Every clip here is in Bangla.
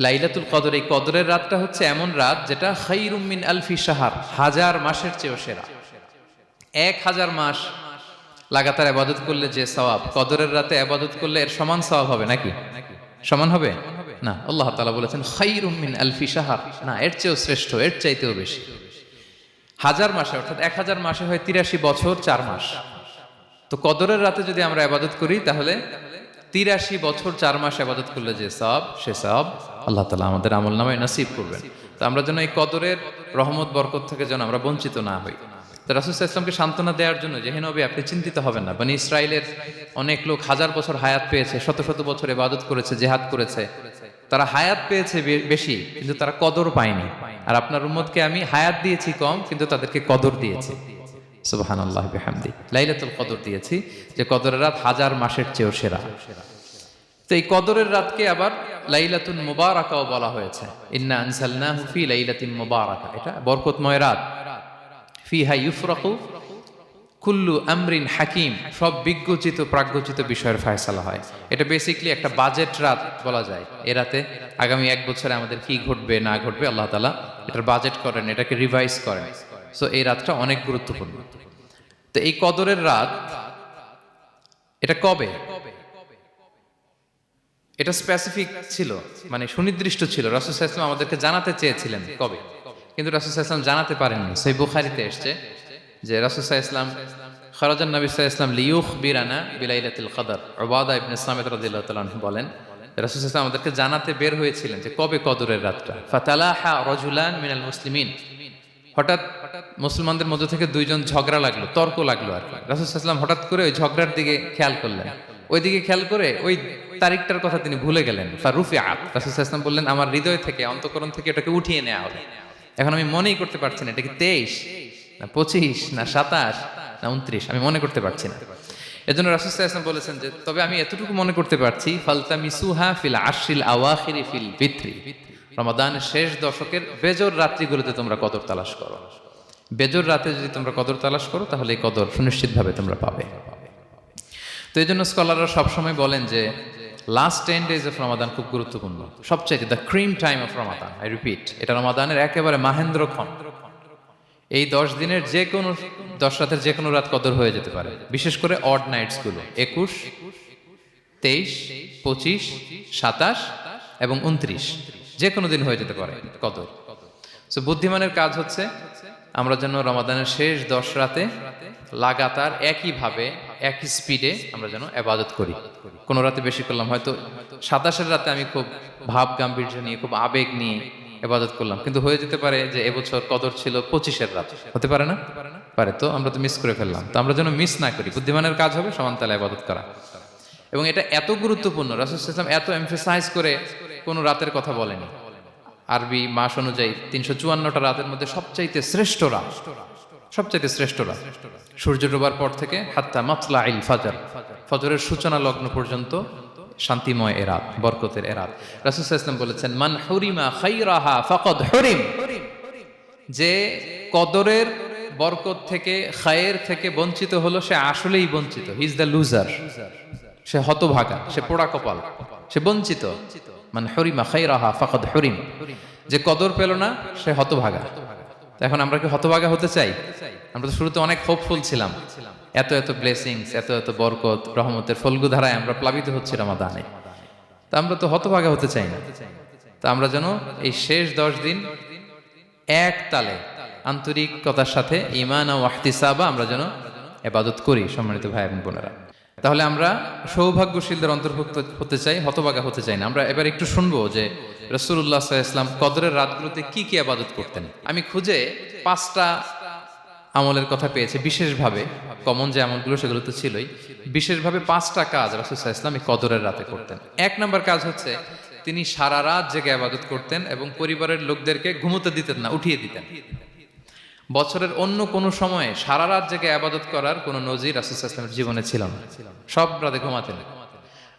লাইলাতুল কদর, এই কদরের রাতটা হচ্ছে এমন রাত যেটা খায়রুম মিন আলফি শাহর, হাজার মাসের চেয়েও সেরা। 1000 মাস লাগাতার ইবাদত করলে যে সওয়াব, কদরের রাতে ইবাদত করলে এর সমান সওয়াব হবে নাকি? সমান হবে না। আল্লাহ তাআলা বলেছেন খায়রুম মিন আলফি শাহর, না, এর চেয়েও শ্রেষ্ঠ, এর চাইতেও বেশি। হাজার মাসে, অর্থাৎ 1000 মাসে হয় 83 বছর 4 মাস। তো কদরের রাতে যদি আমরা ইবাদত করি তাহলে 83 বছর 4 মাস ইবাদত করলে যে সওয়াব, সে সওয়াব আল্লাহ তাআলা আমাদের আমলনামায় নসিব করবেন। তো আমরা যেন এই কদরের রহমত বরকত থেকে যেন আমরা বঞ্চিত না হই। তো রাসূল সাল্লাল্লাহু আলাইহি ওয়াসাল্লামকে সান্ত্বনা দেওয়ার জন্য যে হে নবী, আপনি চিন্তিত হবেন না, বনি ইসরাইলের অনেক লোক হাজার বছর হায়াত পেয়েছে, শত শত বছর ইবাদত করেছে, জিহাদ করেছে, তারা হায়াত পেয়েছে বেশি কিন্তু তারা কদর পায়নি। আর আপনার উম্মতকে আমি হায়াত দিয়েছি কম কিন্তু তাদেরকে কদর দিয়েছি। সুবহানাল্লাহ বিহামদি, লাইলাতুল কদর দিয়েছি, যে কদরের রাত হাজার মাসের চেয়েও সেরা। তো এই কদরের রাতকে আবার লাইলাতুল মুবারাকাও বলা হয়েছে। ইন্না আনসালনাহু ফি লাইলাতিন মুবারাকা, এটা বরকতময় রাত। ফিহা ইউফরাকু কুল্লু আমরিন হাকিম, সব বিজ্ঞচিত প্রাজ্ঞচিত বিষয়ের ফয়সালা হয়। এটা বেসিক্যালি একটা বাজেট রাত বলা যায়। এ রাতে আগামী 1 বছরে আমাদের কি ঘটবে না ঘটবে আল্লাহ তাআলা এটার বাজেট করেন, এটাকে রিভাইজ করেন। সো এই রাতটা অনেক গুরুত্বপূর্ণ। তো এই কদরের রাত, এটা কবে? এটা স্পেসিফিক ছিল, মানে সুনির্দিষ্ট ছিল। রাসূল সাল্লাল্লাহু আলাইহি ওয়াসাল্লাম আমাদেরকে জানাতে চেয়েছিলেন কবে, কিন্তু রাসূল সাল্লাল্লাহু আলাইহি ওয়াসাল্লাম জানাতে পারেননি। সহিহ বুখারীতে এসেছে যে রাসূল সাল্লাল্লাহু আলাইহি ওয়াসাল্লাম খরাজান নবী সাল্লাল্লাহু আলাইহি ওয়াসাল্লাম লিয়ুখবিরানা বিলাইলাতিল কদর। উবাদা ইবনে সামিত রাদিয়াল্লাহু তাআলা আনহু বলেন, রাসূল সাল্লাল্লাহু আলাইহি ওয়াসাল্লাম আমাদেরকে জানাতে বের হয়েছিলেন যে কবে কদরের রাতটা। ফাতালাহা রাজুলান মিনাল মুসলিমিন, হঠাৎ মুসলমানদের মধ্য থেকে দুইজন ঝগড়া লাগলো, তর্ক লাগলো আর কি। রাসূল সাল্লাল্লাহু আলাইহি ওয়াসাল্লাম হঠাৎ করে ওই ঝগড়ার দিকে খেয়াল করলেন, ওইদিকে খেয়াল করে ওই তারিখটার কথা তিনি ভুলে গেলেন। ফারুফিআত, রাসূল সাল্লাল্লাহু আলাইহি ওয়াসাল্লাম বললেন আমার হৃদয় থেকে, অন্তঃকরণ থেকে এটাকে উঠিয়ে নেওয়া হবে। এখন আমি মনেই করতে পারছি না এটা কি 23 না 25 না 27 না 29, আমি মনে করতে পারছি না। এজন্য রাসূল সাল্লাল্লাহু আলাইহি ওয়াসাল্লাম বলেছেন যে তবে আমি এতটুকু মনে করতে পারছি, ফালতামিসুহা ফিল আশরিল আওয়াখিরি ফিল বিত্রি, রমাদানের শেষ দশকের বেজর রাত্রিগুলোতে তোমরা কদর তালাশ করো। বেজর রাতে যদি তোমরা কদর তালাশ করো তাহলে এই কদর সুনিশ্চিতভাবে তোমরা পাবে। তো এই জন্য স্কলাররা সবসময় বলেন যে লাস্ট 10 days অফ রমাদান খুব গুরুত্বপূর্ণ, সবচেয়ে the cream time of Ramadan. I repeat, এটা রমাদানের একেবারে মাহেন্দ্রক্ষণ। এই 10 দিনের যে কোনো 10 রাতের যে কোনো রাত কদর হয়ে যেতে পারে, বিশেষ করে অড নাইটস গুলো 21, 23, 25, 27 এবং 29, যে কোনো দিন হয়ে যেতে পারে কদর। সো বুদ্ধিমানের কাজ হচ্ছে আমরা যেন রমাদানের শেষ 10 রাতে লাগাতার একইভাবে একই স্পিডে আমরা যেন ইবাদত করি। কোনো রাতে বেশি করলাম, হয়তো 27-এর রাতে আমি খুব ভাব গাম্ভীর্য নিয়ে, খুব আবেগ নিয়ে ইবাদত করলাম, কিন্তু হয়ে যেতে পারে যে এবছর কদর ছিল 25-এর রাত, হতে পারে না? পারে। তো আমরা তো মিস করে ফেললাম। তো আমরা যেন মিস না করি, বুদ্ধিমানের কাজ হবে সমান তালে ইবাদত করা। এবং এটা এত গুরুত্বপূর্ণ, রাসূল সাল্লাল্লাহু আলাইহি ওয়াসাল্লাম এত এমফাসাইজ করে কোনো রাতের কথা বলেনি। আরবি মাস অনুযায়ী 354টা রাতের মধ্যে সবচাইতে শ্রেষ্ঠ রাত, সবচাইতে শ্রেষ্ঠ রাত সূর্য ডোবার পর থেকে হাত্তা মাতলাইল ফাজর, ফজরের সূচনা লগ্ন পর্যন্ত শান্তিময় এ রাত, বরকতের এ রাত। রাসূল সাল্লাল্লাহু আলাইহি ওয়াসাল্লাম বলেছেন মান হুরিমা খায়রাহা ফাকাদ হুরিম, যে কদরের বরকত থেকে, খায়ের থেকে বঞ্চিত হলো সে আসলেই বঞ্চিত। হি ইজ দ্য লুজার, সে হতভাগা, সে পোড়া কপাল, সে বঞ্চিত। মান হুরিমা খায়রাহা ফাকাদ হুরিম, যে কদর পেল না সে হতভাগা। এখন আমরা কি হতভাগা হতে চাই? আমরা তো শুরুতে অনেক হোপফুল ছিলাম, এত এত ব্লেসিংস, এত এত বরকত, রহমতের ফলগু ধারায় আমরা প্লাবিত হচ্ছি রমাদানে। তা আমরা তো হতভাগা হতে চাই না। তা আমরা যেন এই শেষ 10 দিন এক তালে আন্তরিকতার সাথে ঈমান ও ইহতিসাবা আমরা যেন ইবাদত করি। সম্মানিত ভাই এবং বোনেরা, তাহলে আমরা সৌভাগ্যশীলদের অন্তর্ভুক্ত হতে চাই, হতভাগা হতে চাই না। আমরা এবার একটু শুনবো যে রাসূলুল্লাহ সাল্লাল্লাহু আলাইহি ওয়াসাল্লাম কদরের রাতগুলোতে কি কি ইবাদত করতেন। আমি খুঁজে 5টা আমলের কথা পেয়েছি বিশেষভাবে, কমন যে আমলগুলো সেগুলো তো ছিলই, বিশেষভাবে 5টা কাজ রাসূল সাল্লাল্লাহু আলাইহি ওয়াসাল্লাম এই কদরের রাতে করতেন। 1 নম্বর কাজ হচ্ছে তিনি সারা রাত জেগে ইবাদত করতেন এবং পরিবারের লোকদেরকে ঘুমোতে দিতেন না, উঠিয়ে দিতেন। বছরের অন্য কোনো সময়ে সারা রাত জেগে ইবাদত করার কোনো নজির রাসূল সাল্লাল্লাহু আলাইহি ওয়াসাল্লামের জীবনে ছিল না, সব রাতে ঘুমাতেন।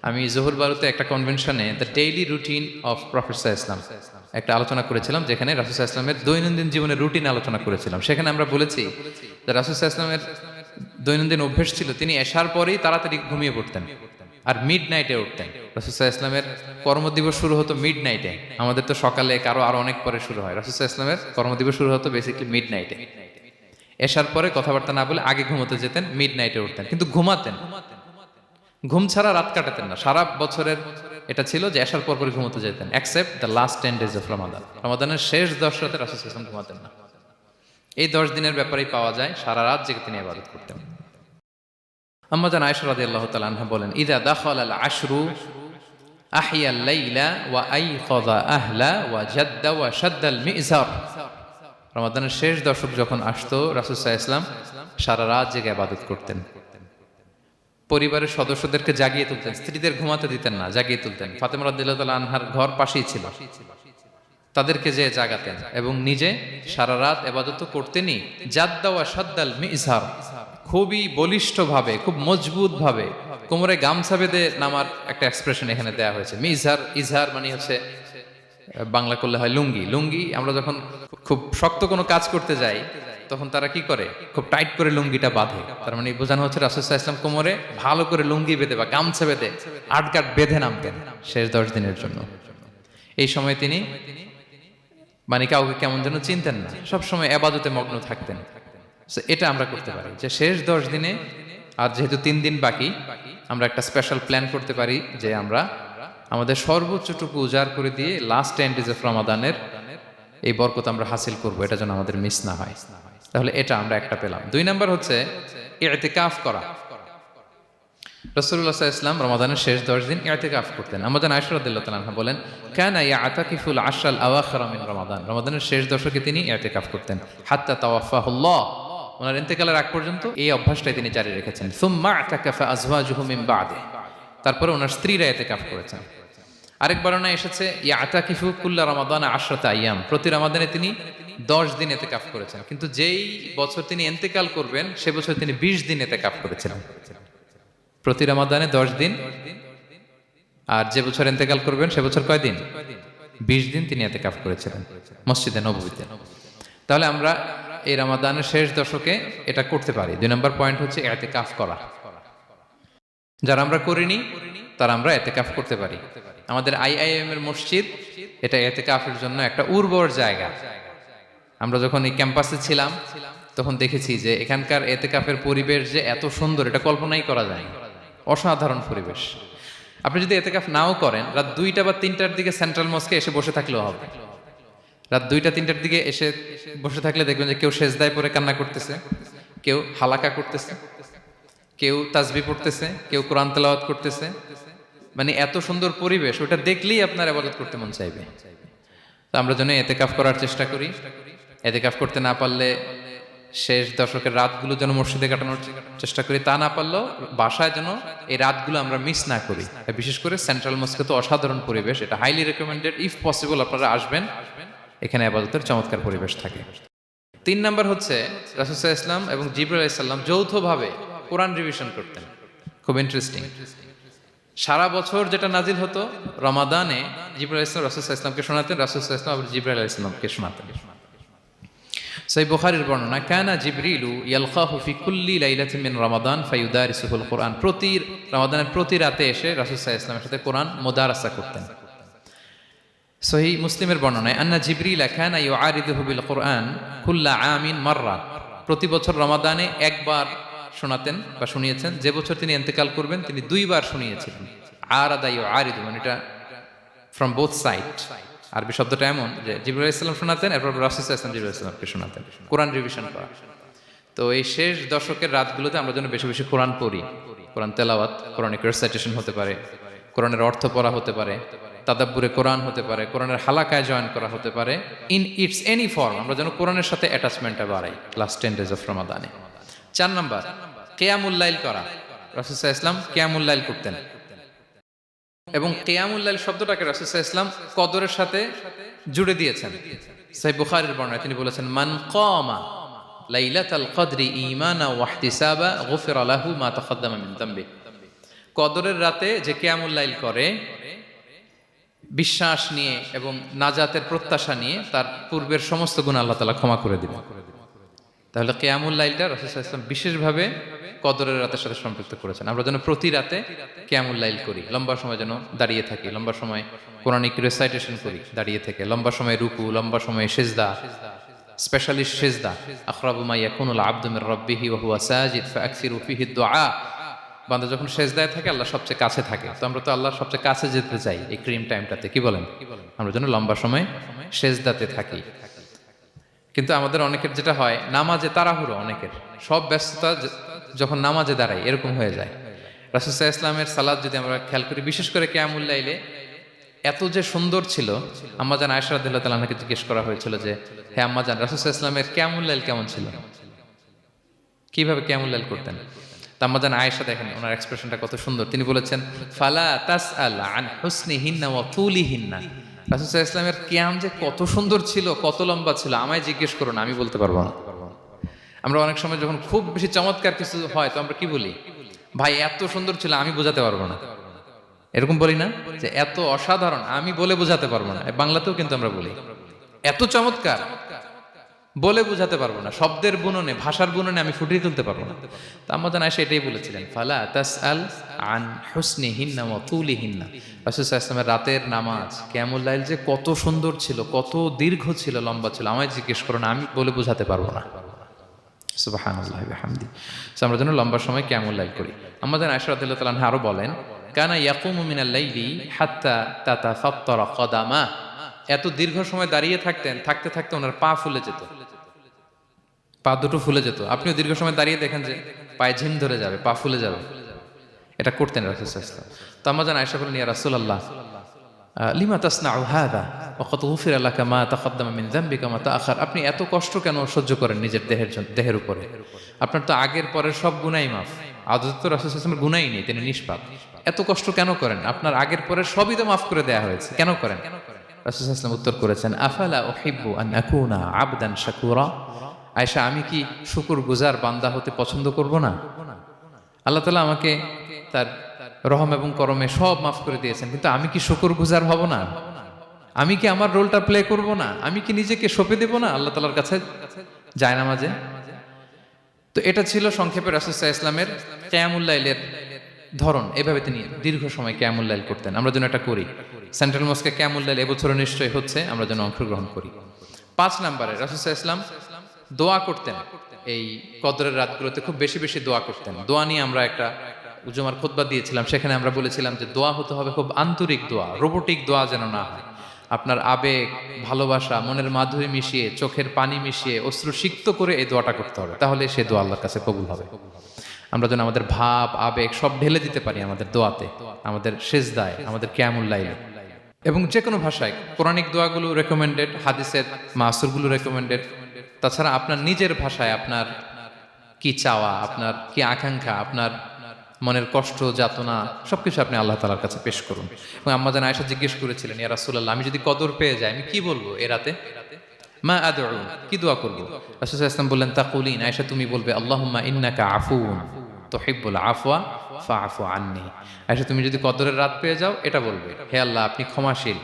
আমি জোহর বারুতে একটা কনভেনশনে the daily routine of prophet সাল্লাল্লাহু আলাইহি ওয়াসাল্লাম একটা আলোচনা করেছিলাম, যেখানে রাসূল সাল্লাল্লাহু আলাইহি ওয়াসাল্লামের দৈনন্দিন জীবনের রুটিন আলোচনা করেছিলাম। সেখানে আমরা বলেছি যে রাসূল সাল্লাল্লাহু আলাইহি ওয়াসাল্লামের দৈনন্দিন অভ্যাস ছিল তিনি এশার পরেই তাড়াতাড়ি ঘুমিয়ে পড়তেন আর মিড নাইটে উঠতেন। রাসূল সাল্লাল্লাহু আলাইহি ইসলামের কর্মদিবস শুরু হতো মিড নাইটে, আমাদের তো সকালে আরো অনেক পরে শুরু হয়। রাসূল সাল্লাল্লাহু আলাইহি ইসলামের কর্মদিবস শুরু হতো বেসিক্যালি মিড নাইটে। এশার পরে কথাবার্তা না বলে আগে ঘুমোতে যেতেন, মিড নাইটে উঠতেন, কিন্তু ঘুমাতেন, ঘুম ছাড়া রাত কাটাতেন না। সারা বছরের এটা ছিল যে এশার পর পরে ঘুমোতে যেতেন, except the last 10 days of Ramadan. রমাদানের শেষ 10 রাতে রাসূল সাল্লাল্লাহু আলাইহি ওয়াসাল্লাম ঘুমাতেন না। এই 10 দিনের ব্যাপারেই পাওয়া যায় সারা রাত জেগে তিনি ইবাদত করতেন। আম্মা জান আয়েশা রাদিয়াল্লাহু তাআলা আনহা বলেন, ইযা দাখালাল আশরু আহিয়াল লাইলা ওয়া আইকাযা আহলা ওয়া জাদ্দা ওয়া শাদ্দাল মিজার। রমাদানের শেষ দশক যখন আসতো, রাসূল সাল্লাল্লাহু আলাইহি ওয়াসাল্লাম সারা রাত জেগে ইবাদত করতেন। পরিবারের সদস্যদেরকে জাগিয়ে তুলতেন, স্ত্রীদের ঘুমাতে দিতেন না, জাগিয়ে তুলতেন। ফাতেমা রাদিয়াল্লাহু তাআলা আনহার ঘর পাশেই ছিল, তাদেরকে যে জাগাতেন এবং নিজে সারা রাত ইবাদত করতেনই। জাদ্দা ওয়া শাদ্দাল মিজার, খুবই বলিষ্ঠভাবে, খুব মজবুতভাবে কোমরে গামছা বেঁধে নামার একটা এক্সপ্রেশন এখানে দেওয়া হয়েছে। মিজার, ইজহার মানে হচ্ছে বাংলা করলে হয় লুঙ্গি। লুঙ্গি আমরা যখন খুব শক্ত কোনো কাজ করতে যাই তখন তারা কি করে, খুব টাইট করে লুঙ্গিটা বাঁধে। তার মানে বোঝানো হচ্ছে রাসূল সাল্লাল্লাহু আলাইহি ওয়াসাল্লাম কোমরে ভালো করে লুঙ্গি বেঁধে বা গামছা বেঁধে আটকাট বেঁধে নামতেন শেষ 10 দিনের জন্য। এই সময় তিনি মানে কাউকে কেমন যেন চিনতেন না, সবসময় ইবাদতে মগ্ন থাকতেন। এটা আমরা করতে পারি যে শেষ 10 দিনে, আর যেহেতু 3 দিন বাকি, আমরা একটা স্পেশাল প্ল্যান করতে পারি যে আমরা আমাদের সর্বোচ্চটুকু উজাড় করে দিয়ে লাস্ট 10 days অফ রমাদানের এই বরকত আমরা হাসিল করব, এটা যেন আমাদের মিস না হয়। তাহলে এটা আমরা একটা পেলাম। 2 নাম্বার হচ্ছে ইতিকাফ করা। রাসূলুল্লাহ সাল্লাল্লাহু আলাইহি ওয়াসাল্লাম রমাদানের শেষ 10 দিন ইতিকাফ করতেন। আম্মা জান আয়েশা রাদিয়াল্লাহু তাআলা আনহা বলেন, কানা ইয়াতাকিফুল আশরাল আওয়াখির মিন রমাদান। রমাদানের শেষ দশকে তিনি ইতিকাফ করতেন, হাত্তা তাওয়াফাহুল্লাহ, ওনার ইন্তেকালের আগ পর্যন্ত এই অভ্যাসটাই তিনি জারি রেখেছেন। সুম্মা আতাকাফা আজওয়াজুহু মিন বাদে, তারপরে ওনার স্ত্রীরা ইতিকাফ করেছেন। আরেক বর্ণনা এসেছে ইয়াতাকিফু কুল্লা রমাদান 10 আইয়াম, প্রতি রমাদানে তিনি 10 দিন ইতিকাফ করেছেন। কিন্তু যেই বছর তিনি ইন্তেকাল করবেন সে বছর তিনি 20 দিন ইতিকাফ করেছিলেন। প্রতি রমাদানে 10 দিন, আর যে বছর ইন্তেকাল করবেন সে বছর কয় দিন? 20 দিন তিনি ইতিকাফ করেছিলেন মসজিদে নববীতে। তাহলে আমরা এই রমাদানের শেষ দশকে এটা করতে পারি। 2 নম্বর পয়েন্ট হচ্ছে ইতিকাফ করা। যারা আমরা করিনি তারা আমরা ইতিকাফ করতে পারি। আমাদের আইআইএম এর মসজিদ এটা ইতিকাফের জন্য একটা উর্বর জায়গা। আমরা যখন এই ক্যাম্পাসে ছিলাম তখন দেখেছি যে এখানকার ইতিকাফের পরিবেশ যে এত সুন্দর, এটা কল্পনাই করা যায়। অসাধারণ পরিবেশ। আপনি যদি ইতিকাফ নাও করেন, রাত 2টা বা 3টার দিকে সেন্ট্রাল মস্কে এসে বসে থাকলেও হবে। রাত 2টা 3টার দিকে এসে বসে থাকলে দেখবেন যে কেউ সেজদায় পড়ে কান্না করতেছে, কেউ হালাকা করতেছে, কেউ তাসবিহ পড়তেছে, কেউ কোরআন তেলাওয়াত করতেছে। মানে এত সুন্দর পরিবেশ, ওটা দেখলেই আপনার ইবাদত করতে মন চাইবে। তো আমরা যেন ইতিকাফ করার চেষ্টা করি। ইতিকাফ করতে না পারলে শেষ দশকের রাতগুলো যেন মসজিদে কাটানোর চেষ্টা করি, তা না পারলেও বাসায় যেন এই রাতগুলো আমরা মিস না করি। বিশেষ করে সেন্ট্রাল মস্কে তো অসাধারণ পরিবেশ, এটা হাইলি রেকমেন্ডেড। ইফ পসিবল আপনারা আসবেন, এখানে ইবাদতের চমৎকার পরিবেশ থাকে। 3 নাম্বার হচ্ছে রাসূল সাল্লাল্লাহু আলাইহি ওয়াসাল্লাম এবং জিবরাইল আলাইহিস সালাম যৌথভাবে কোরআন রিভিশন করতেন। খুব ইন্টারেস্টিং। সারা বছর যেটা নাজিল হতো, রমাদানে জিবরাইল আলাইহিস সালাম রাসূল সাল্লাল্লাহু আলাইহি ওয়াসাল্লামকে শোনাতেন, রাসূল সাল্লাল্লাহু আলাইহি ওয়াসাল্লাম আবার জিবরাইল আলাইহিস সালামকে শোনাতেন। সহিহ বুখারীর বর্ণনা, কানা জিবরিলু ইয়ালকাহু ফি কুল্লি লাইলাতিন মিন রমাদান ফায়ুদারিসুহুল কুরআন। প্রতি রমাদানের প্রতি রাতে এসে রাসূল সাল্লাল্লাহু আলাইহি ওয়াসাল্লামের সাথে কোরআন মুদারাসা করতেন। সহিহ মুসলিমের বর্ণনায়, আন্না জিবরিল কানা ইউআরিদুহু বিল কুরআন কুল্লা আমিন মাররা। প্রতি বছর রমাদানে একবার শোনাতেন বা শুনিয়েছেন, যে বছর তিনি ইন্তেকাল করবেন তিনি 2 বার শুনিয়েছিলেন। আরাদা ইউআরিদু মানে এটা ফ্রম বোথ সাইড। আরবি শব্দটা এমন যে জিবরাইল আলাইহিস সালাম শোনাতেন, এরপর রাসূল সাল্লাল্লাহু আলাইহি ওয়াসাল্লাম জিবরাইল আলাইহিস সালামকে শোনাতেন। কোরআন রিভিশন করা। তো এই শেষ দশকের রাতগুলোতে আমরা যেন বেশি বেশি কোরআন পড়ি। কোরআন তেলাওয়াত, কোরআনিক রিসাইটেশন হতে পারে, কোরআনের অর্থ পড়া হতে পারে, তাদাব্বুরে কোরআন হতে পারে, কোরআনের হালাকায় জয়েন করা হতে পারে। ইন ইটস এনি ফর্ম আমরা যেন কোরআনের সাথে অ্যাটাচমেন্টটা বাড়াই লাস্ট 10 days অফ রমাদানে। 4 নাম্বার কিয়ামুল লাইল করা। রাসূল সাল্লাল্লাহু আলাইহি ওয়াসাল্লাম কিয়ামুল লাইল করতেন এবং কিয়ামুল লাইল শব্দটাকে রাসূল সাল্লাল্লাহু আলাইহি ওয়াসাল্লাম কদরের সাথে জুড়ে দিয়েছেন। সহিহ বুখারীর বর্ণনায় তিনি বলেছেন, মান কামা লাইলাতাল কদরি ঈমানা ওয়া ইহতিসাবা গুফিরা লাহু মা তাকাদ্দামা মিন যামবি। কদরের রাতে যে কিয়ামুল লাইল করে বিশ্বাস নিয়ে এবং নাজাতের প্রত্যাশা নিয়ে, তার পূর্বের সমস্ত গুনাহ আল্লাহ তাআলা ক্ষমা করে দিবেন। তাহলে কিয়ামুল লাইলটা রাসূল সাল্লাল্লাহু আলাইহি ওয়াসাল্লাম বিশেষভাবে কদরের রাতের সাথে সম্পৃক্ত করেছেন। আমরা যেন প্রতি রাতে কিয়ামুল লাইল করি, লম্বা সময় যেন দাঁড়িয়ে থাকি, লম্বা সময় কোরআনিক রেসাইটেশন করি দাঁড়িয়ে থেকে, লম্বা সময় রুকু, লম্বা সময় সিজদা, স্পেশালি সিজদা। আখরাবু মা ইয়াকুনুল আবদু মির রাব্বিহি ওয়া হুয়া সাজিদ ফাআকসিরু ফিহি দুআ। বান্দা যখন সিজদায় থাকে আল্লাহ সবচেয়ে কাছে থাকে, তো আমরা তো আল্লাহর সবচেয়ে কাছে যেতে চাই এই ক্রিম টাইমটাতে, কি বলেন? আমরা যেন লম্বা সময় সিজদাতে থাকি। কিন্তু আমাদের অনেকের যেটা হয়, নামাজে তাড়াহুড়ো, অনেকের সব ব্যস্ততা যখন নামাজে দাঁড়াই এরকম হয়ে যায়। রাসূল সাল্লাল্লাহু আলাইহি ওয়াসাল্লামের সালাত যদি আমরা খেয়াল করি, বিশেষ করে কিয়ামুল লাইলে এত যে সুন্দর ছিল, আম্মাজান আয়েশা রাদিয়াল্লাহু তাআলা আনহাকে জিজ্ঞেস করা হয়েছিল যে, হে আম্মাজান, রাসূল সাল্লাল্লাহু আলাইহি ওয়াসাল্লামের কিয়ামুল লাইল কেমন ছিল, কিভাবে কিয়ামুল লাইল করতেন? তা আম্মাজান আয়েশা দেখেন ওনার এক্সপ্রেশনটা কত সুন্দর। তিনি বলেছেন, ফালা তাসআল আন হুসনিহিন্না ওয়া তুলিহিন্না। রাসূল সাল্লাল্লাহু আলাইহি ওয়াসাল্লামের কিয়াম যে কত সুন্দর ছিল, কত লম্বা ছিল, আমায় জিজ্ঞেস করো না, আমি বলতে পারবো না। আমরা অনেক সময় যখন খুব বেশি চমৎকার কিছু হয় তো আমরা কি বলি, ভাই এত সুন্দর ছিল আমি বোঝাতে পারবো না, এরকম বলি না যে এত অসাধারণ আমি বলে বোঝাতে পারবো না। বাংলাতেও কিন্তু আমরা বলি এত চমৎকার বলে বোঝাতে পারবো না, শব্দের বুননে, ভাষার বুননে আমি ফুটিয়ে তুলতে পারবো না। তো আম্মাজান আয়েশা এটাই বলেছিলেন, ফালা তাসআল আন হুসনিহিন্না ওয়া তুলিহিন্না। রাসূল সাল্লাল্লাহু আলাইহি ওয়াসাল্লামের রাতের নামাজ কিয়ামুল লাইল যে কত সুন্দর ছিল, কত দীর্ঘ ছিল, লম্বা ছিল, আমায় জিজ্ঞেস করো না, আমি বলে বোঝাতে পারবো না। সুবহানাল্লাহি ওয়া বিহামদি। আমরা যেন লম্বা সময় কিয়ামুল লাইল করি। আম্মাজান আয়েশা রাদিয়াল্লাহু তাআলা আনহা আরো বলেন, কানা ইয়াকুমু মিনাল লাইলি হাত্তা তাতাফাত্তারা কদামা। এত দীর্ঘ সময় দাঁড়িয়ে থাকতেন, থাকতে থাকতে ওনার পা ফুলে যেত, পা দুটো ফুলে যেত। আপনিও দীর্ঘ সময় দাঁড়িয়ে দেখেন যে পায়ে ঝিম ধরে যাবে, পা ফুলে যাবে, এটা করতেন রাসূল সাল্লাল্লাহু আলাইহি ওয়াসাল্লাম। তো আম্মাজান আয়েশা বলেন, ইয়া রাসূলুল্লাহ লিমা তাসনাউ হাযা ওয়া কদ গুফিরা লাকা মা তাকদ্দামা মিন যামবিকা মা তাআখার। আপনি এত কষ্ট কেন সহ্য করেন নিজের দেহের উপরে? আপনার তো আগের পরের সব গুনাহ মাফ। আদতে তো রাসূল সাল্লাল্লাহু আলাইহি ওয়াসাল্লামের গুনাহই নেই, তিনি নিষ্পাপ। এত কষ্ট কেন করেন? আপনার আগের পরের সবই তো মাফ করে দেয়া হয়েছে, কেন করেন? রাসূল সাল্লাল্লাহু আলাইহি ওয়াসাল্লাম উত্তর করেছেন, আফালা উহিব্বু আন আকুনা আবদান শাকুরা। আয়েশা, আমি কি শুকরগুজার বান্দা হতে পছন্দ করব না? আল্লাহ তাআলা আমাকে তার রহম এবং করমে সব মাফ করে দিয়েছেন, কিন্তু আমি কি শুকরগুজার হব না? আমি কি আমার রোলটা প্লে করব না? আমি কি নিজেকে সঁপে দেব না আল্লাহ তাআলার কাছে জায়নামাজে? তো এটা ছিল সংক্ষেপে রাসূল সাল্লাল্লাহু আলাইহি ওয়াসাল্লামের কিয়ামুল লাইলের ধরন। এভাবে তিনি দীর্ঘ সময় কিয়ামুল লাইল করতেন। আমরা যেন এটা করি। সেন্ট্রাল মস্কে কিয়ামুল লাইল এবছর নিশ্চয়ই হচ্ছে, আমরা যেন অংশগ্রহণ করি। 5 নম্বরে রাসূল সাল্লাল্লাহু আলাইহি ওয়াসাল্লাম দোয়া করতেন। এই কদরের রাতগুলোতে খুব বেশি বেশি দোয়া করতেন। দোয়া নিয়ে আমরা একটা জুমার খুতবা দিয়েছিলাম, সেখানে আমরা বলেছিলাম যে দোয়া হতে হবে খুব আন্তরিক দোয়া, রোবোটিক দোয়া যেন না হয়। আপনার আবেগ, ভালোবাসা, মনের মাধুরী মিশিয়ে, চোখের পানি মিশিয়ে, অশ্রু সিক্ত করে এই দোয়াটা করতে হবে, তাহলে সে দোয়া আল্লাহর কাছে কবুল হবে। আমরা যেন আমাদের ভাব, আবেগ সব ঢেলে দিতে পারি আমাদের দোয়াতে, আমাদের সিজদায়, আমাদের কিয়ামুল লাইলে। এবং যে কোনো ভাষায় কোরআনিক দোয়াগুলো রেকমেন্ডেড, হাদিসের মাসুরগুলো রেকমেন্ডেড। তাছাড়া আপনার নিজের ভাষায় আপনার কি চাওয়া, আপনার কি আকাঙ্ক্ষা, আপনার মনের কষ্ট, যাতনা সবকিছু আপনি আল্লাহ তাআলার কাছে পেশ করুন। এবং আম্মাজান আয়েশা জিজ্ঞেস করেছিলেন, ইয়া রাসূলুল্লাহ, আমি যদি কদর পেয়ে যাই আমি কি বলবো এ রাতে? মা আদউ, কি দোয়া করব? রাসূল সাল্লাল্লাহু আলাইহি ওয়াসাল্লাম বললেন, তাকুলিন, আয়েশা তুমি বলবে, আল্লাহুম্মা ইন্নাকা আফুউন তুহিব্বুল আফওয়া ফাআফু আন্নী। আয়েশা তুমি যদি কদরের রাত পেয়ে যাও এটা বলবে, হে আল্লাহ আপনি ক্ষমাশীল,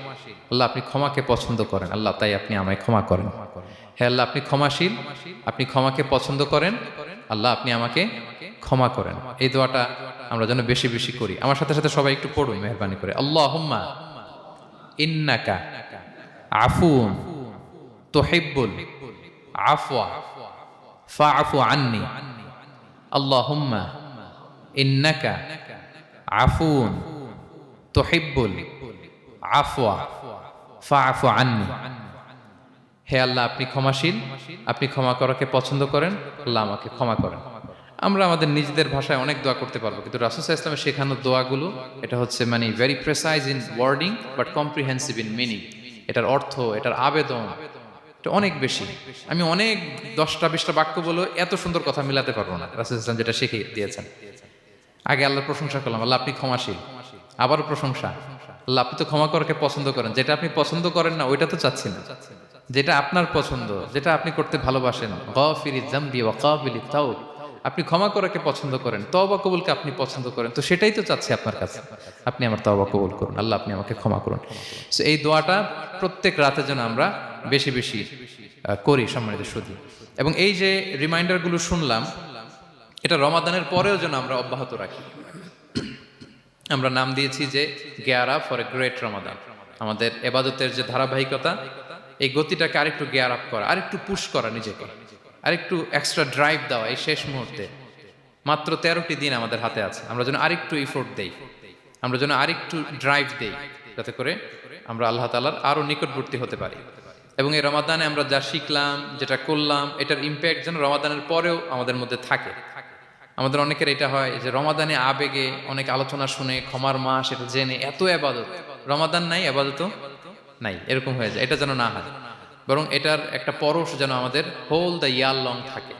আল্লাহ আপনি ক্ষমাকে পছন্দ করেন, আল্লাহ তাই আপনি আমায় ক্ষমা করেন। হে আল্লাহ আপনি ক্ষমাশীল, আপনি ক্ষমাকে পছন্দ করেন, আল্লাহ আপনি আমাকে ক্ষমা করেন। এই দোয়াটা আমরা যেন বেশি বেশি করি। আমার সাথে সাথে সবাই একটু পড়ুন মেহেরবানি করে, আল্লাহুম্মা ইন্নাকা আফুউন তুহিব্বুল আফওয়া ফাআফু আন্নী। আল্লাহুম্মা ইন্নাকা আফুউন তুহিব্বুল আফওয়া ফাআফু আন্নী। হে আল্লাহ আপনি ক্ষমাশীল, আপনি ক্ষমা করাকে পছন্দ করেন, আল্লাহ আমাকে ক্ষমা করেন। আমরা আমাদের নিজেদের ভাষায় অনেক দোয়া করতে পারবো, কিন্তু রাসূল সাল্লাল্লাহু আলাইহি ওয়াসাল্লামের শেখানো দোয়াগুলো এটা হচ্ছে মানে very precise in wording but comprehensive in meaning. এটার অর্থ, এটার আবেদন এটা অনেক বেশি। আমি অনেক 10টা-20টা বাক্য বলে এত সুন্দর কথা মিলাতে পারবো না। রাসূল সাল্লাল্লাহু আলাইহি ওয়াসাল্লাম যেটা শিখিয়ে দিয়েছেন, আগে আল্লাহর প্রশংসা করলাম, আল্লাহ আপনি ক্ষমাশীল, আবারও প্রশংসা, আল্লাহ আপনি তো ক্ষমা করাকে পছন্দ করেন। যেটা আপনি পছন্দ করেন না ওইটা তো চাচ্ছি না, যেটা আপনার পছন্দ, যেটা আপনি করতে ভালোবাসেন, গাফিরিয যামবি ওয়া কাবিলিত তাওব, আপনি ক্ষমা করাকে পছন্দ করেন, তওবা কবুলকে আপনি পছন্দ করেন, তো সেটাই তো চাচ্ছি আপনার কাছে, আপনি আমার তওবা কবুল করুন, আল্লাহ আপনি আমাকে ক্ষমা করুন। সো এই দোয়াটা প্রত্যেক রাতে যেন আমরা বেশি বেশি করি সম্মানিত সুধী। এবং এই যে রিমাইন্ডারগুলো শুনলাম, এটা রমাদানের পরেও যেন আমরা অব্যাহত রাখি। আমরা নাম দিয়েছি যে gear up for a great Ramadan. আমাদের এবাদতের যে ধারাবাহিকতা, এই গতিটাকে আরেকটু গিয়ার আপ করা, আরেকটু পুশ করা নিজেকে, আরেকটু এক্সট্রা ড্রাইভ দেওয়া এই শেষ মুহূর্তে। মাত্র 13টি দিন আমাদের হাতে আছে, আমরা যেন আরেকটু ইফোর্ট দেই, আমরা যেন আরেকটু ড্রাইভ দেই, যাতে করে আমরা আল্লাহ তাআলার আরো নিকটবর্তী হতে পারি। এবং এই রমাদানে আমরা যা শিখলাম, যেটা করলাম, এটার ইম্প্যাক্ট যেন রমাদানের পরেও আমাদের মধ্যে থাকে। আমাদের অনেকের এটা হয় যে রমাদানে আবেগে অনেক আলোচনা শুনে, ক্ষমার মাস এটা জেনে এত এবাদত, রমাদান নাই এবাদতও নাই, এরকম হয়ে যায়। এটা যেন না হয়, বরং এটার একটা পরশ যেন আমাদের হোল দ্য ইয়ার লং থাকে।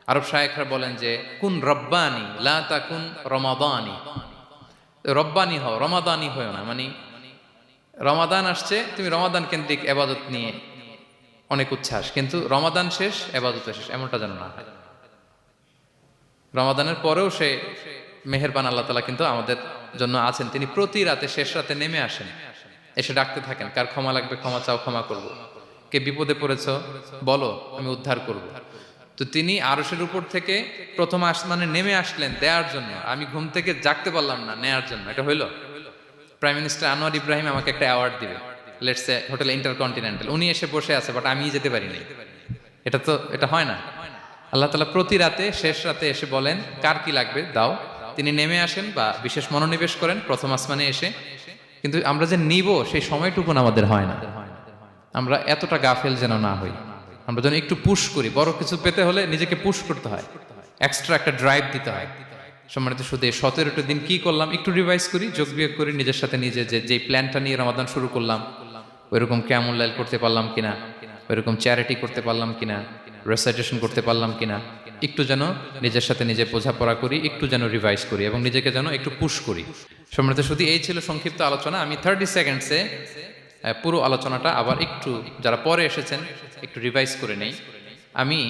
আরব শায়েখরা বলেন যে কুন রব্বানি লা তাকুন রমাদানি, রব্বানি হও, রমাদানি হও না। মানে রমাদান আসছে, তুমি রমাদান কেন্দ্রিক এবাদত নিয়ে অনেক উচ্ছ্বাস, কিন্তু রমাদান শেষ এবাদত শেষ, এমনটা যেন না হয়। রমাদানের পরেও সে মেহেরবান আল্লাহ তাআলা কিন্তু আমাদের জন্য আছেন। তিনি প্রতি রাতে শেষ রাতে নেমে আসেন, এসে ডাকতে থাকেন, কার ক্ষমা লাগবে ক্ষমা চাও, ক্ষমা করব। কে বিপদে পড়েছ বলো, আমি উদ্ধার করব। তো তিনি আরশের উপর থেকে প্রথম আসমানে নেমে আসলেন দেওয়ার জন্য। আমি ঘুম থেকে জাগতে পারলাম না, নেয়ার জন্য। এটা হইল প্রাইম মিনিস্টার আনোয়ার ইব্রাহিম আমাকে একটা অ্যাওয়ার্ড দিবে, লেটস সে হোটেল ইন্টারকন্টিনেন্টাল, উনি এসে বসে আছে, বাট আমি যেতে পারিনি। এটা হয় না। আল্লাহ তাআলা প্রতি রাতে শেষ রাতে এসে বলেন কার কি লাগবে দাও। তিনি নেমে আসেন বা বিশেষ মনোনিবেশ করেন প্রথম আসমানে এসে, কিন্তু আমরা যে নিব সেই সময়টুকু আমাদের হয় না। আমরা এতটা গাফেল যেন না হই, আমরা যেন একটু পুশ করি। বড় কিছু পেতে হলে নিজেকে পুশ করতে হয়, এক্সট্রা একটা ড্রাইভ দিতে হয়। সম্মানিত শুধু 17টা দিন কি করলাম একটু রিভাইজ করি, যোগ বিয়োগ করি নিজের সাথে নিজে, যে প্ল্যানটা নিয়ে রমাদান শুরু করলাম ওইরকম কিয়ামুল লাইল করতে পারলাম কিনা, ওইরকম চ্যারিটি করতে পারলাম কিনা, রেসাইটেশন করতে পারলাম কিনা, একটু যেন নিজের সাথে নিজে বোঝাপড়া করি, একটু যেন রিভাইজ করি এবং নিজেকে যেন একটু পুশ করি। সম্মানিত শুধু এই ছিল সংক্ষিপ্ত আলোচনা। আমি 30 সেকেন্ডসে পুরো আলোচনাটা আবার একটু যারা পরে এসেছেন একটু রিভাইজ করে নেই। আমি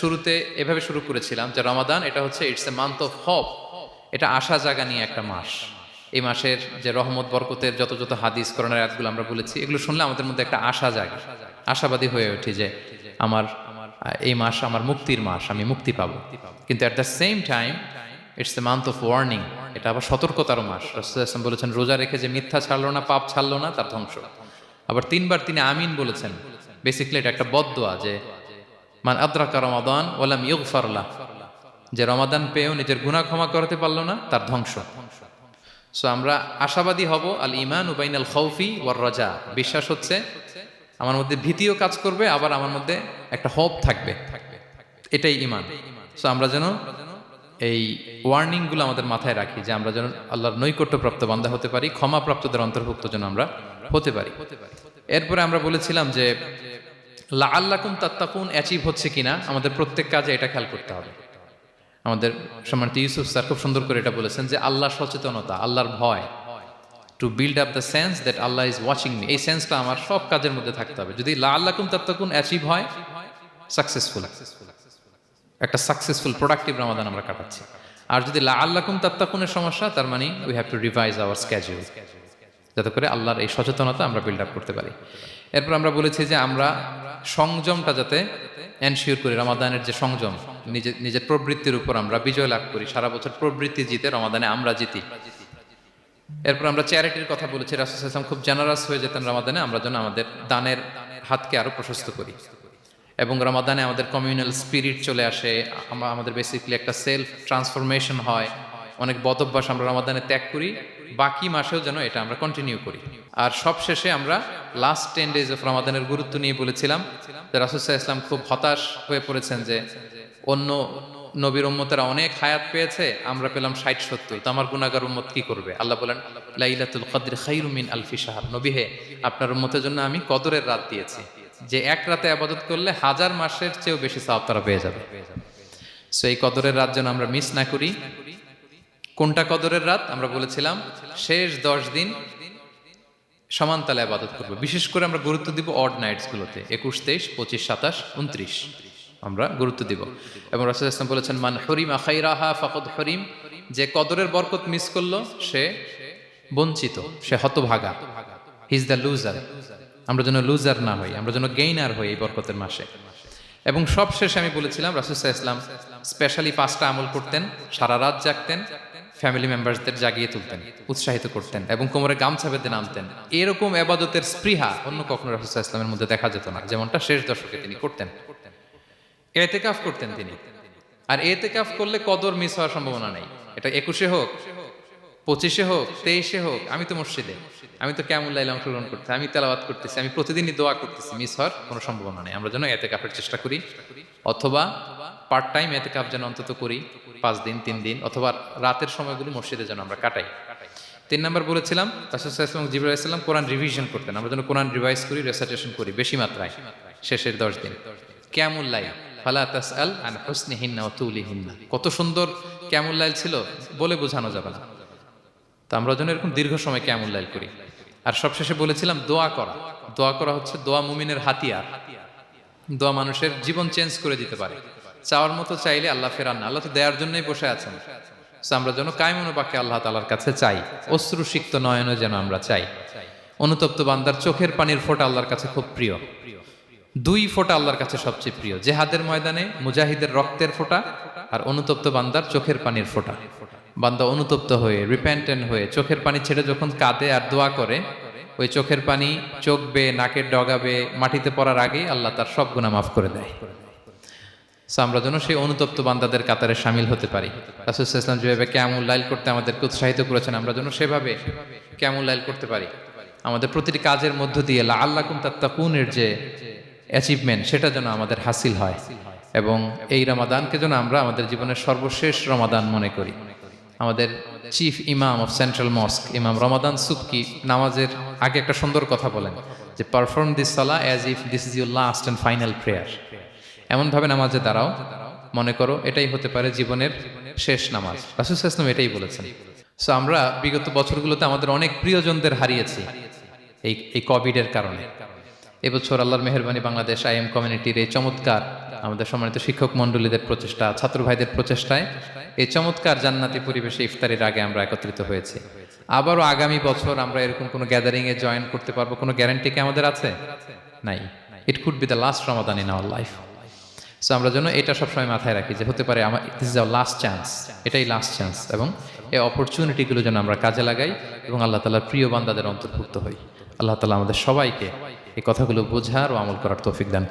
শুরুতে এভাবে শুরু করেছিলাম যে রমাদান এটা হচ্ছে it's a month of hope, এটা আশা জাগা নিয়ে একটা মাস। এই মাসের যে রহমত বরকতের যত যত হাদিস কোরআনের আয়াতগুলো আমরা বলেছি, এগুলো শুনলে আমাদের মধ্যে একটা আশা জাগে, আশাবাদী হয়ে ওঠে যে আমার এই মাস আমার মুক্তির মাস, আমি মুক্তি পাবো। কিন্তু at the same time it's a month of warning, এটা আবার সতর্কতারও মাস। রাসূলুল্লাহ সাল্লাল্লাহু আলাইহি ওয়াসাল্লাম বলেছেন রোজা রেখে যে মিথ্যা ছাড়লো না, পাপ ছাড়লো না, তার ধ্বংস। আবার 3বার তিনি আমিন বলেছেন। বেসিক্যালি এটা একটা বদদোয়া যে মান আদরাকা রমাদান ওয়া লাম ইগফার লাহ, যে রমাদান পেয়েও নিজের গুনাহ ক্ষমা করতে পারলো না, তার ধ্বংস। সো আমরা আশাবাদী হব। আল ঈমানু বাইনাল খাউফি ওয়ার রাজা, বিশ্বাস হচ্ছে আমার মধ্যে ভীতিও কাজ করবে, আবার আমার মধ্যে একটা হোপ থাকবে, এটাই ঈমান। সো আমরা যেন এই ওয়ার্নিংগুলো আমাদের মাথায় রাখি যে আমরা যেন আল্লাহর নৈকট্যপ্রাপ্ত বান্দা হতে পারি, ক্ষমাপ্রাপ্তদের অন্তর্ভুক্ত যেন আমরা হতে পারি। এরপরে আমরা বলেছিলাম যে লাআল্লাকুম তাত্তাকুন অ্যাচিভ হচ্ছে কিনা আমাদের প্রত্যেক কাজে এটা খেয়াল করতে হবে। আমাদের সম্মানিত ইউসুফ স্যার খুব সুন্দর করে এটা বলেছেন যে আল্লাহর সচেতনতা, আল্লাহর ভয়, to build up the sense that Allah is watching me, এই সেন্সটা আমার সব কাজের মধ্যে থাকতে হবে। যদি লাআল্লাকুম তাত্তাকুন অ্যাচিভ হয়, সাকসেসফুল, একটা সাকসেসফুল প্রোডাক্টিভ রমাদান আমরা কাটাচ্ছি। আর যদি লাআল্লাকুম তাত্তাকুনের সমস্যা, তার মানে we have to revise hour schedule, যাতে করে আল্লাহর এই সচেতনতা আমরা বিল্ড আপ করতে পারি। এরপর আমরা বলেছি যে আমরা সংযমটা যাতে এনশিওর করি, রমাদানের যে সংযম, নিজের প্রবৃত্তির উপর আমরা বিজয় লাভ করি। সারা বছর প্রবৃত্তি জিতে, রমাদানে আমরা জিতি। এরপর আমরা চ্যারিটির কথা বলেছি। রাসূল সাল্লাল্লাহু আলাইহি ওয়াসাল্লাম খুব জেনারাস হয়ে যেতেন রমাদানে, আমরা যেন আমাদের দানের হাতকে আরো প্রশস্ত করি। এবং রমাদানে আমাদের কমিউনাল স্পিরিট চলে আসে, আমাদের বেসিক্যালি একটা সেলফ ট্রান্সফরমেশন হয়, অনেক বদ অভ্যাস আমরা রমাদানে ত্যাগ করি, বাকি মাসেও যেন এটা আমরা কন্টিনিউ করি। আর সব শেষে আমরা লাস্ট 10 ডেজ অফ রমাদানের গুরুত্ব নিয়ে বলেছিলাম যে রাসূল সাল্লাল্লাহু আলাইহি ওয়াসাল্লাম খুব হতাশ হয়ে পড়েছেন যে অন্য নবীর উম্মতেরা অনেক হায়াত পেয়েছে, আমরা পেলাম 60-70, তো আমার গুনাহগার উম্মত কি করবে? আল্লাহ বলেন লাইলাতুল কদর খায়রুম মিন আলফি শাহর, নবী হে আপনার উম্মতের জন্য আমি কদরের রাত দিয়েছি, যে এক রাতে ইবাদত করলে 1000 মাসের চেয়েও বেশি সওয়াব তারা পেয়ে যাবে। সো এই কদরের রাত যেন আমরা মিস না করি। কোনটা কদরের রাত? আমরা বলেছিলাম শেষ 10 দিন সমান তালে ইবাদত করব। বিশেষ করে আমরা গুরুত্ব দিব অড নাইটস গুলোতে, 21, 23, 25, 27, 29 আমরা গুরুত্ব দিব। এবং রাসূল সাল্লাল্লাহু আলাইহি ওয়াসাল্লাম বলেছেন মান হুরিমা খাইরাহা ফাকাদ হুরিম, যে কদরের বরকত মিস করলো সে বঞ্চিত, সে হতভাগা, হি ইজ দ্য লুজার। আমরা যেন লুজার না হই, আমরা যেন গেইনার হই এই বরকতের মাসে। এবং সব শেষে আমি বলেছিলাম রাসূল সাল্লাল্লাহু আলাইহি ওয়াসাল্লাম স্পেশালি 5টা আমল করতেন, সারা রাত জাগতেন, ফ্যামিলি মেম্বারসদের জাগিয়ে তুলতেন, উৎসাহিত করতেন এবং কোমরে গামছা বেঁধে নামতেন। এরকম ইবাদতের স্পৃহা অন্য কখনো রাসূল সাল্লাল্লাহু আলাইহি ওয়াসাল্লামের মধ্যে দেখা যেত না, যেমনটা শেষ দশকে তিনি করতেন। ইতিকাফ করতেন তিনি, আর ইতিকাফ করলে কদর মিস হওয়ার সম্ভাবনা নেই। এটা 21-এ হোক, 25-এ হোক, 23-এ হোক, আমি তো মসজিদে, আমি তো কিয়ামুল লাইল অংশগ্রহণ করতেছি, আমি তেলাওয়াত করতেছি, আমি প্রতিদিনই দোয়া করতেছি, মিস হওয়ার কোনো সম্ভাবনা নেই। আমরা যেন ইতিকাফের চেষ্টা করি, অথবা পার্ট টাইম ইতিকাফ যেন অন্তত করি 5 দিন 3 দিন, অথবা রাতের সময়গুলো মসজিদে যেন আমরা কাটাই। 3 নাম্বার বলেছিলাম রাসূল সাল্লাল্লাহু আলাইহি ওয়াসাল্লাম জিবরাইল আলাইহিস সালাম কোরআন রিভিশন করতেন। আমরা যেন কোরআন রিভাইজ করি, রেসাইটেশন করি বেশি মাত্রায় শেষের 10 দিন। কিয়ামুল লাইল ফালা তাসআল আন হুসনিহিন্না ওয়া তুলিহিন্না, কত সুন্দর কিয়ামুল লাইল ছিল বলে বোঝানো যাবে না। তো আমরা যেন এরকম দীর্ঘ সময় কিয়ামুল লাইল করি। আর সবশেষে বলেছিলাম দোয়া করা। দোয়া করা হচ্ছে দোয়া মুমিনের হাতিয়ার। দোয়া মানুষের জীবন চেঞ্জ করে দিতে পারে। চাওয়ার মতো চাইলে আল্লাহ ফেরান না, আল্লাহ তো দেওয়ার জন্যই বসে আছেন। আমরা যেন কায়মনোবাক্যে আল্লাহ তাআলার কাছে চাই, অশ্রুসিক্ত নয়নে যেন আমরা চাই। অনুতপ্ত বান্দার চোখের পানির ফোঁটা আল্লাহর কাছে খুব প্রিয়। 2 ফোঁটা আল্লাহর কাছে সবচেয়ে প্রিয়, জেহাদের ময়দানে মুজাহিদের রক্তের ফোঁটা আর অনুতপ্ত বান্দার চোখের পানির ফোঁটা। বান্দা অনুতপ্ত হয়ে, রিপেন্টেন্ট হয়ে চোখের পানি ছেড়ে যখন কাঁদে আর দোয়া করে, ওই চোখের পানি চোখ বেয়ে, নাকের ডগাবে, মাটিতে পড়ার আগেই আল্লাহ তার সব গুনাহ মাফ করে দেয়। আমরা যেন সেই অনুতপ্ত বান্দাদের কাতারে শামিল হতে পারি। রাসূল সাল্লাল্লাহু আলাইহি ওয়াসাল্লাম যেভাবে কিয়ামুল লাইল করতে আমাদেরকে উৎসাহিত করেছেন, আমরা যেন সেভাবে কিয়ামুল লাইল করতে পারি। আমাদের প্রতিটি কাজের মধ্য দিয়ে লাআল্লাকুম তাত্তাকুনের যে অ্যাচিভমেন্ট, সেটা যেন আমাদের হাসিল হয়, এবং এই রমাদানকে যেন আমরা আমাদের জীবনের সর্বশেষ রমাদান মনে করি। আমাদের চিফ ইমাম অফ সেন্ট্রাল মস্ক ইমাম রমাদান সুবকি নামাজের আগে একটা সুন্দর কথা বলেন যে perform this Salah as if this is your last and final prayer. এমনভাবে নামাজে দাঁড়াও, মনে করো এটাই হতে পারে জীবনের শেষ নামাজ। রাসূল সাল্লাল্লাহু আলাইহি ওয়াসাল্লাম এটাই বলেছেন। সো আমরা বিগত বছরগুলোতে আমাদের অনেক প্রিয়জনদের হারিয়েছি এই কোভিডের কারণে। এবছর আল্লাহর মেহেরবানি বাংলাদেশ আইএম কমিউনিটির এই চমৎকার, আমাদের সম্মানিত শিক্ষক মণ্ডলীদের প্রচেষ্টা, ছাত্র ভাইদের প্রচেষ্টায় এই চমৎকার জান্নাতি পরিবেশে ইফতারের আগে আমরা একত্রিত হয়েছি। আবারও আগামী বছর আমরা এরকম কোনো গ্যাদারিংয়ে জয়েন করতে পারবো, কোনো গ্যারান্টি কি আমাদের আছে? নাই। It could be the last Ramadan in our life. So আমরা যেন এটা সবসময় মাথায় রাখি যে হতে পারে আমার this is our last chance, এটাই লাস্ট চান্স, এবং এই অপরচুনিটিগুলো যেন আমরা কাজে লাগাই এবং আল্লাহ তাআলার প্রিয় বান্দাদের অন্তর্ভুক্ত হই। আল্লাহ তাআলা আমাদের সবাইকে এই কথাগুলো বোঝার ও আমল করার তৌফিক দান করুন।